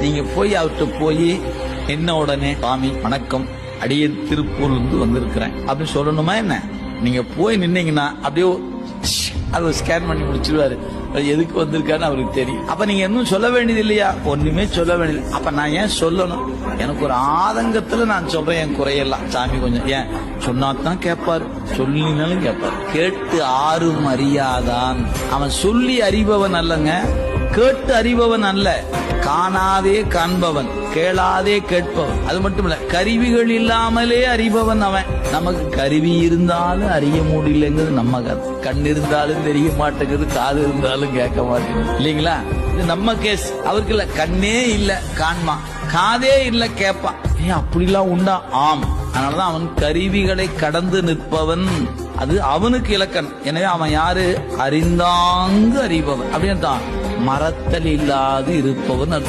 நீங்க போய் அவர்கிட்ட போய் என்ன உடனே சாமி வணக்கம், அடியே திருப்பூர்ல இருந்து வந்திருக்கிறேன் அப்படின்னு சொல்லணுமா என்ன? நீங்க போய் நின்னீங்கன்னா அப்படியே அதை ஸ்கேன் பண்ணி முடிச்சிருவாரு. எதுக்கு வந்திருக்கான்னு அவருக்கு தெரியும். அப்ப நீங்க இன்னும் சொல்ல வேண்டியது இல்லையா? ஒண்ணுமே சொல்ல வேண்டியது. அப்ப நான் ஏன் சொல்லணும்? எனக்கு ஒரு ஆதங்கத்துல நான் சொல்றேன் என் குறையெல்லாம். சாமி கொஞ்சம் ஏன் சொன்னாதான் கேட்பாரு, சொல்லினாலும் கேட்பாரு. கேட்டு ஆறும் அறியாதான். அவன் சொல்லி அறிபவன் அல்லங்க, கேட்டு அறிபவன் அல்ல. காணாதே காண்பவன், கேளாதே கேட்பவன். அது மட்டும் இல்ல, கருவிகள் இல்லாமலே அறிபவன் அவன். நமக்கு கருவி இருந்தாலும் அறிய முடியலங்கிறது நம்ம கதை. கண் இருந்தாலும் தெரிய மாட்டேங்குது, காது இருந்தாலும் கேட்க மாட்டேங்குது, இல்லீங்களா? இது நம்ம கேஸ். அவருக்கு இல்ல, கண்ணே இல்ல காண்மா, காதே இல்ல கேட்பான். அப்படிலாம் உண்டா? ஆம். அதனாலதான் அவன் கருவிகளை கடந்து நிற்பவன். அது அவனுக்கு இலக்கணம். எனவே அவன் யாரு? அறிந்தாங்கு அறிபவன். அப்படின்னு மறத்தல் இல்லாது இருப்பவன்.